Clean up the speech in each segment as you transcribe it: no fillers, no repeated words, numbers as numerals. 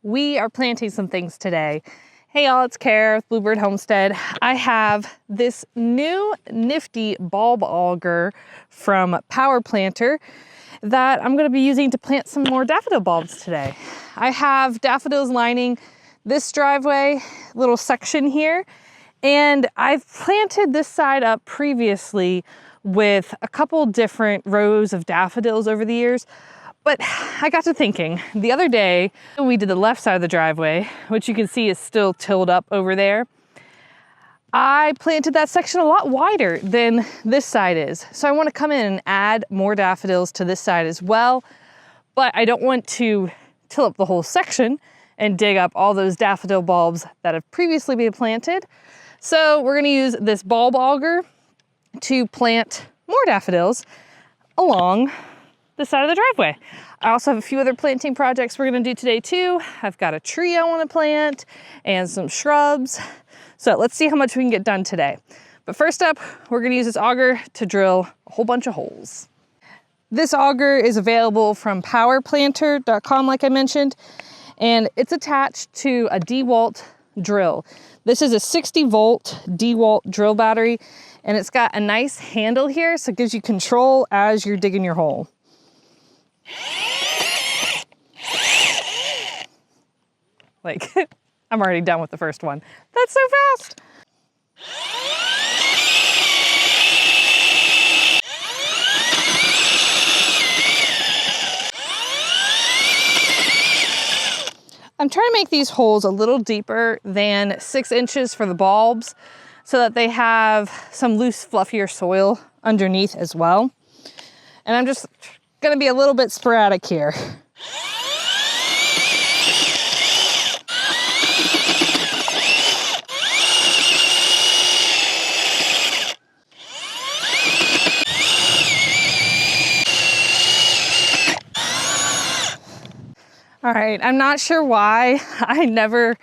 We are planting some things today. Hey y'all, it's Kara with Bluebird Homestead. I have this new nifty bulb auger from Power Planter that I'm going to be using to plant some more daffodil bulbs today. I have daffodils lining this driveway, little section here, and I've planted this side up previously with a couple different rows of daffodils over the years. But I got to thinking, the other day, we did the left side of the driveway, which you can see is still tilled up over there. I planted that section a lot wider than this side is. So I want to come in and add more daffodils to this side as well. But I don't want to till up the whole section and dig up all those daffodil bulbs that have previously been planted. So we're going to use this bulb auger to plant more daffodils along the side of the driveway. I also have a few other planting projects we're going to do today too. I've got a tree I want to plant and some shrubs. So let's see how much we can get done today. But first up, we're going to use this auger to drill a whole bunch of holes. This auger is available from powerplanter.com, like I mentioned, and it's attached to a DeWalt drill. This is a 60-volt DeWalt drill battery, and it's got a nice handle here, so it gives you control as you're digging your hole. Like, I'm already done with the first one. That's so fast. I'm trying to make these holes a little deeper than 6 inches for the bulbs so that they have some loose, fluffier soil underneath as well. And I'm just gonna be a little bit sporadic here. All right, I'm not sure why I never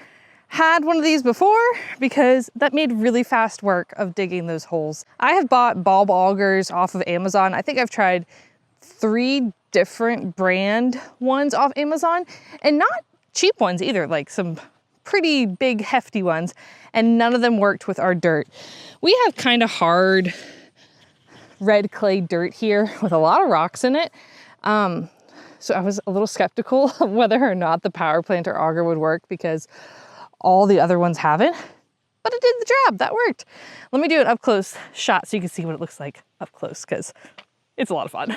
had one of these before, because that made really fast work of digging those holes. I have bought bulb augers off of Amazon. I think I've tried 3 different brand ones off Amazon, and not cheap ones either, like some pretty big hefty ones, and none of them worked with our dirt. We have kind of hard red clay dirt here with a lot of rocks in it. So I was a little skeptical of whether or not the Power Planter auger would work because all the other ones haven't, but it did the job. That worked. Let me do an up close shot so you can see what it looks like up close, because it's a lot of fun.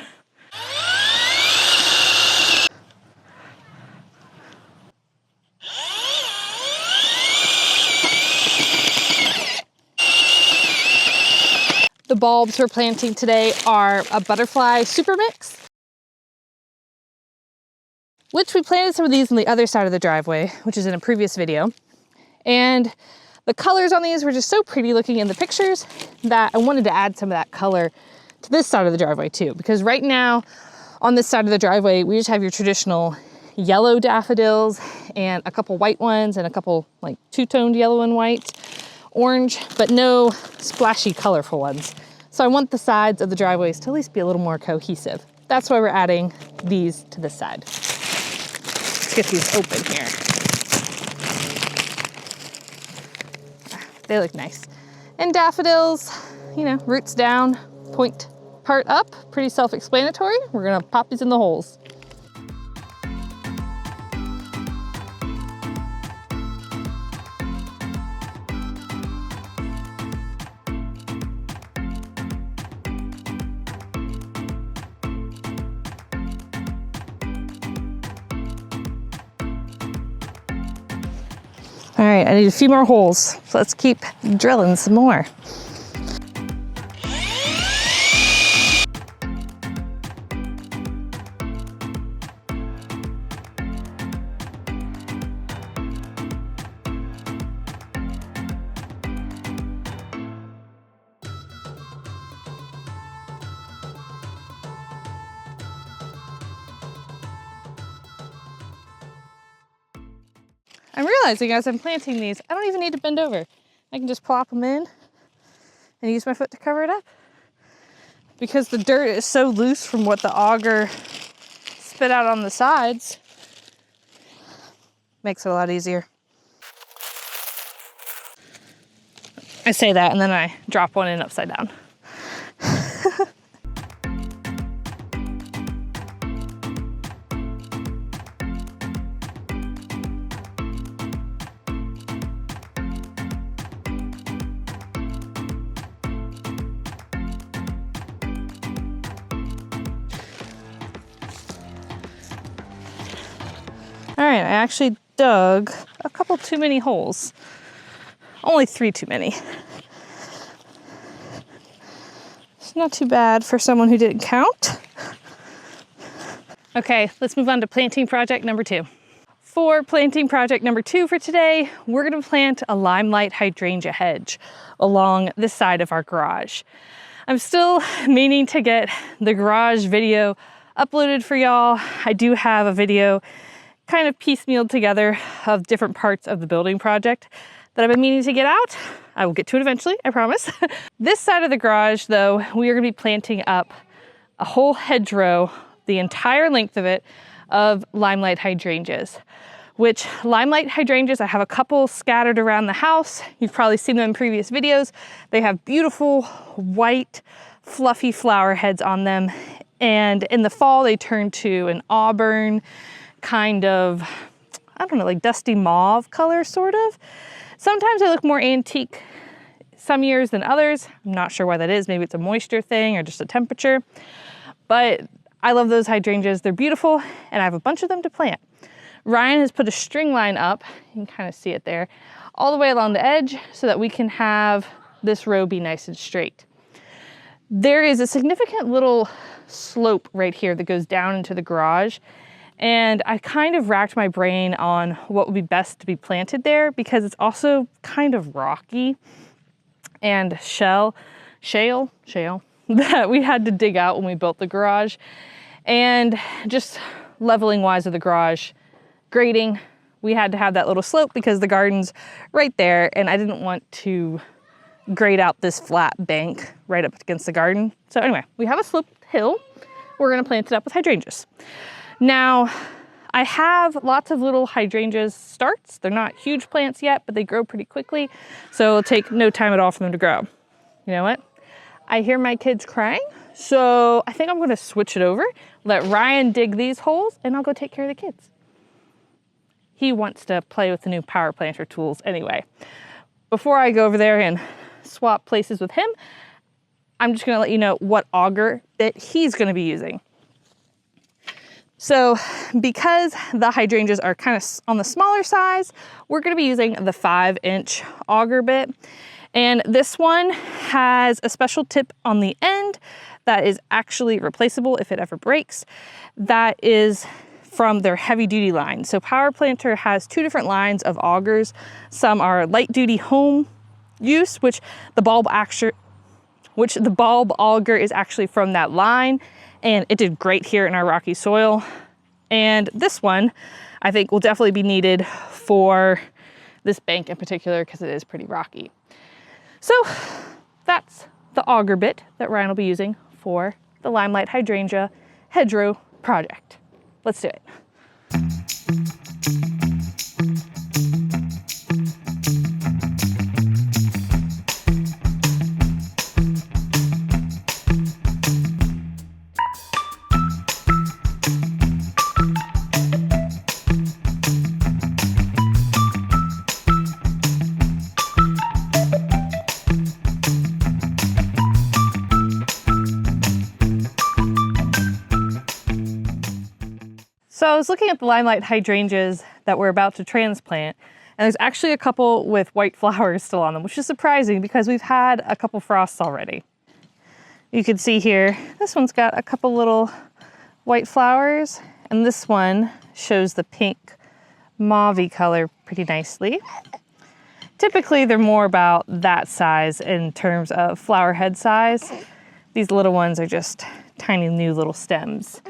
The bulbs we're planting today are a butterfly super mix, which we planted some of these on the other side of the driveway, which is in a previous video. And the colors on these were just so pretty looking in the pictures that I wanted to add some of that color to this side of the driveway too, because right now on this side of the driveway, we just have your traditional yellow daffodils and a couple white ones and a couple like two-toned yellow and white, orange, but no splashy colorful ones. So I want the sides of the driveways to at least be a little more cohesive. That's why we're adding these to this side. Let's get these open here. They look nice. And daffodils, you know, roots down, point part up, pretty self-explanatory. We're gonna pop these in the holes. All right, I need a few more holes, so let's keep drilling some more. I'm realizing as I'm planting these, I don't even need to bend over. I can just plop them in and use my foot to cover it up. Because the dirt is so loose from what the auger spit out on the sides, Makes it a lot easier. I say that and then I drop one in upside down. All right, I actually dug a couple too many holes. Only 3 too many. It's not too bad for someone who didn't count. Okay, let's move on to planting project number 2. For planting project number 2 for today, we're gonna plant a limelight hydrangea hedge along this side of our garage. I'm still meaning to get the garage video uploaded for y'all. I do have a video kind of piecemealed together of different parts of the building project that I've been meaning to get out. I will get to it eventually, I promise. This side of the garage though, we are gonna be planting up a whole hedgerow, the entire length of it, of limelight hydrangeas. Which limelight hydrangeas, I have a couple scattered around the house. You've probably seen them in previous videos. They have beautiful white, fluffy flower heads on them. And in the fall, they turn to an auburn, kind of, I don't know, like dusty mauve color, sort of. Sometimes they look more antique some years than others. I'm not sure why that is. Maybe it's a moisture thing or just a temperature. But I love those hydrangeas. They're beautiful, and I have a bunch of them to plant. Ryan has put a string line up, you can kind of see it there, all the way along the edge so that we can have this row be nice and straight. There is a significant little slope right here that goes down into the garage. And I kind of racked my brain on what would be best to be planted there because it's also kind of rocky and shale that we had to dig out when we built the garage. And just leveling wise of the garage, grading, we had to have that little slope because the garden's right there and I didn't want to grade out this flat bank right up against the garden. So anyway, we have a sloped hill. We're gonna plant it up with hydrangeas. Now, I have lots of little hydrangeas starts. They're not huge plants yet, but they grow pretty quickly. So it'll take no time at all for them to grow. You know what? I hear my kids crying. So I think I'm gonna switch it over, let Ryan dig these holes, and I'll go take care of the kids. He wants to play with the new power planter tools anyway. Before I go over there and swap places with him, I'm just gonna let you know what auger that he's gonna be using. So because the hydrangeas are kind of on the smaller size, we're gonna be using the 5-inch auger bit. And this one has a special tip on the end that is actually replaceable if it ever breaks. That is from their heavy duty line. So Power Planter has 2 different lines of augers. Some are light duty home use, which the bulb auger is actually from that line. And it did great here in our rocky soil. And this one, I think, will definitely be needed for this bank in particular because it is pretty rocky. So that's the auger bit that Ryan will be using for the limelight hydrangea hedgerow project. Let's do it. So I was looking at the limelight hydrangeas that we're about to transplant, and there's actually a couple with white flowers still on them, which is surprising because we've had a couple frosts already. You can see here, this one's got a couple little white flowers, and this one shows the pink mauve color pretty nicely. Typically, they're more about that size in terms of flower head size. These little ones are just tiny new little stems.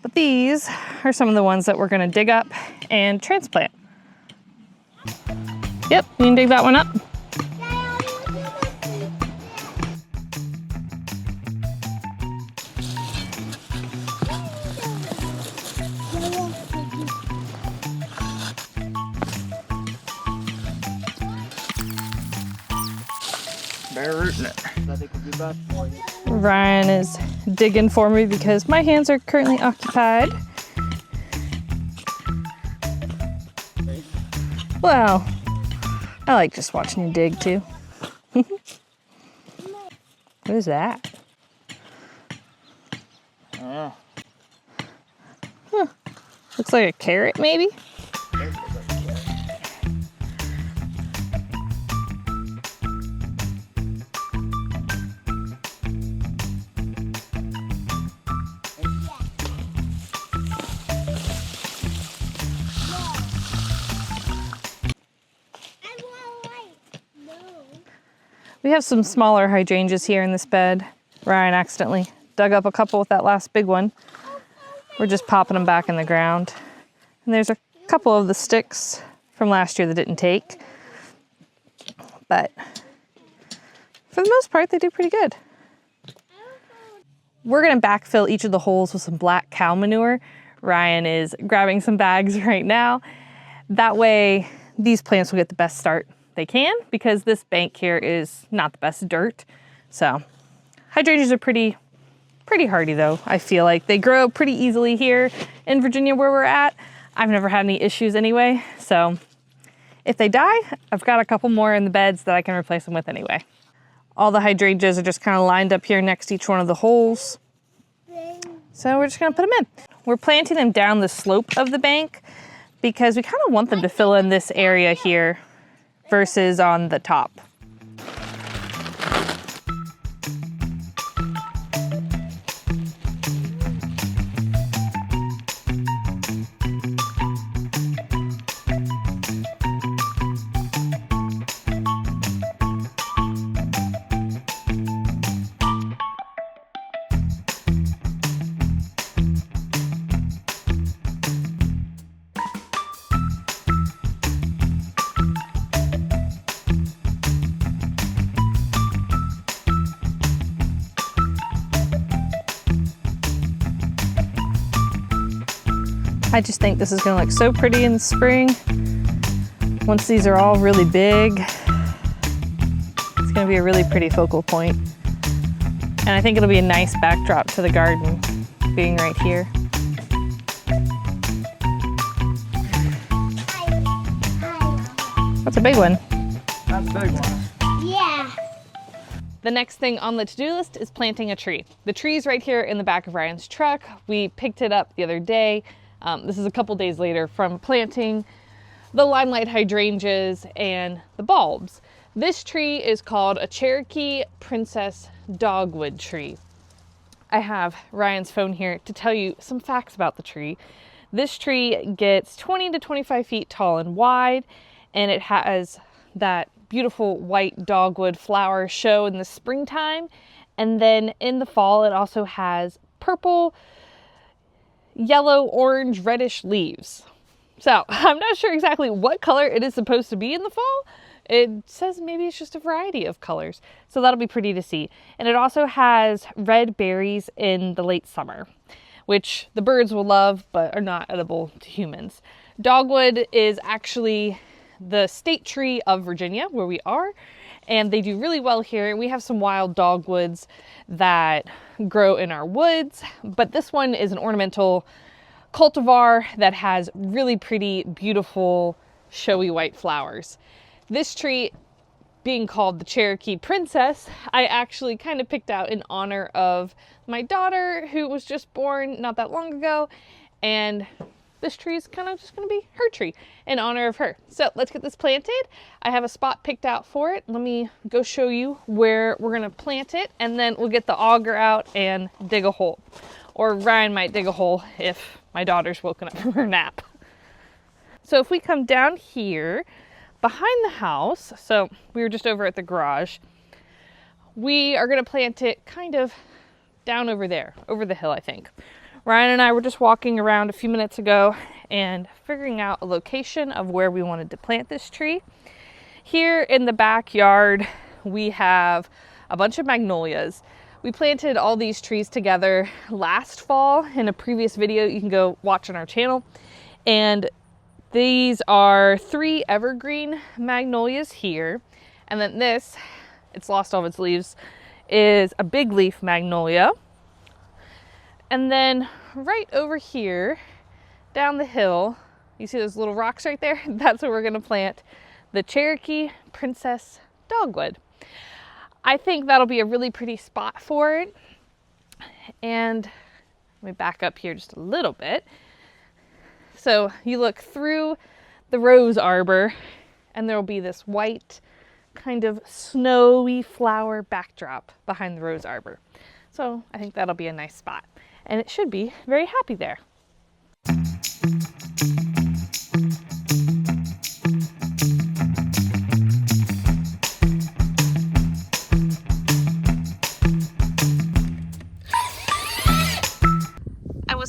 But these are some of the ones that we're gonna dig up and transplant. Yep, you can dig that one up. Bare rooting it. Ryan is digging for me because my hands are currently occupied. Well, I like just watching you dig too. What is that? Oh. Huh. Looks like a carrot, maybe? We have some smaller hydrangeas here in this bed. Ryan accidentally dug up a couple with that last big one. We're just popping them back in the ground. And there's a couple of the sticks from last year that didn't take. But for the most part, they do pretty good. We're gonna backfill each of the holes with some black cow manure. Ryan is grabbing some bags right now. That way, these plants will get the best start they can, because this bank here is not the best dirt. So hydrangeas are pretty hardy though. I feel like they grow pretty easily here in Virginia where we're at. I've never had any issues anyway. So if they die, I've got a couple more in the beds that I can replace them with anyway. All the hydrangeas are just kind of lined up here next to each one of the holes. So we're just gonna put them in. We're planting them down the slope of the bank because we kind of want them to fill in this area here versus on the top. I just think this is gonna look so pretty in the spring. Once these are all really big, it's gonna be a really pretty focal point. And I think it'll be a nice backdrop to the garden, being right here. That's a big one. That's a big one. Yeah. The next thing on the to-do list is planting a tree. The tree's right here in the back of Ryan's truck. We picked it up the other day. This is a couple days later from planting the limelight hydrangeas and the bulbs. This tree is called a Cherokee Princess dogwood tree. I have Ryan's phone here to tell you some facts about the tree. This tree gets 20 to 25 feet tall and wide, and it has that beautiful white dogwood flower show in the springtime. And then in the fall, it also has purple, yellow, orange, reddish leaves. So I'm not sure exactly what color it is supposed to be in the fall. It says maybe it's just a variety of colors. So that'll be pretty to see. And it also has red berries in the late summer, which the birds will love, but are not edible to humans. Dogwood is actually the state tree of Virginia, where we are, and they do really well here. We have some wild dogwoods that grow in our woods, but this one is an ornamental cultivar that has really pretty, beautiful, showy white flowers. This tree, being called the Cherokee Princess, I actually kind of picked out in honor of my daughter, who was just born not that long ago, and this tree is kind of just going to be her tree in honor of her. So let's get this planted. I have a spot picked out for it. Let me go show you where we're going to plant it, and then we'll get the auger out and dig a hole. Or Ryan might dig a hole if my daughter's woken up from her nap. So if we come down here behind the house, so we were just over at the garage, we are going to plant it kind of down over there, over the hill, I think. Ryan and I were just walking around a few minutes ago and figuring out a location of where we wanted to plant this tree. Here in the backyard, we have a bunch of magnolias. We planted all these trees together last fall in a previous video you can go watch on our channel. And these are 3 evergreen magnolias here. And then this it's lost all of its leaves, is a big leaf magnolia. And then right over here, down the hill, you see those little rocks right there? That's where we're gonna plant the Cherokee Princess Dogwood. I think that'll be a really pretty spot for it. And let me back up here just a little bit. So you look through the rose arbor and there'll be this white kind of snowy flower backdrop behind the rose arbor. So I think that'll be a nice spot and it should be very happy there.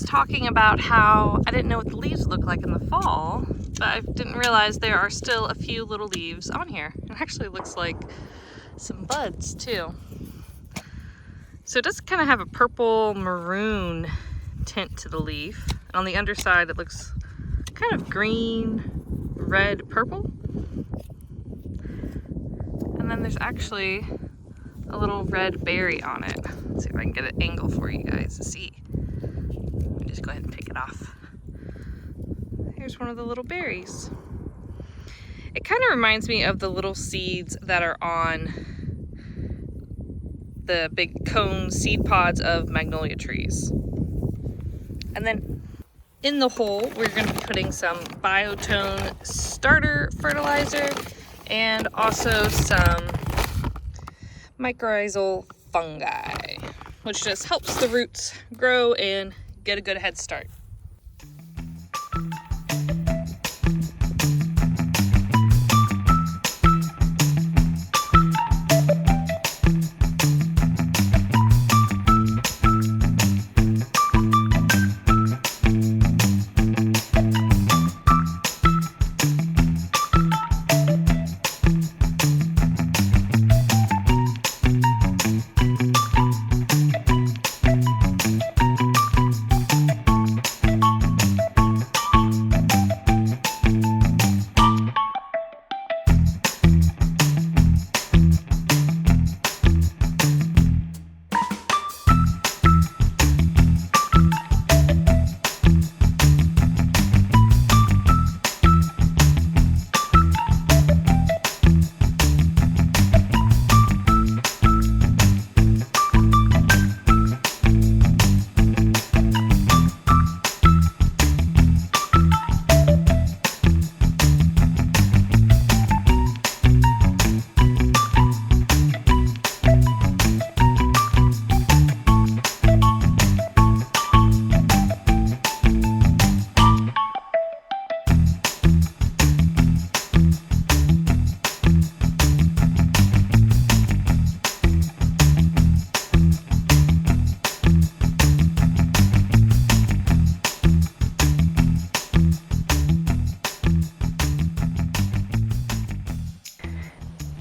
Talking about how I didn't know what the leaves look like in the fall, but I didn't realize there are still a few little leaves on here. It actually looks like some buds too. So it does kind of have a purple maroon tint to the leaf. And on the underside it looks kind of green, red, purple. And then there's actually a little red berry on it. Let's see if I can get an angle for you guys to see. Just go ahead and pick it off. Here's one of the little berries. It kind of reminds me of the little seeds that are on the big cone seed pods of magnolia trees. And then in the hole, we're going to be putting some Biotone starter fertilizer and also some mycorrhizal fungi, which just helps the roots grow and get a good head start.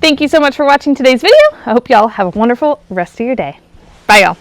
Thank you so much for watching today's video. I hope y'all have a wonderful rest of your day. Bye y'all.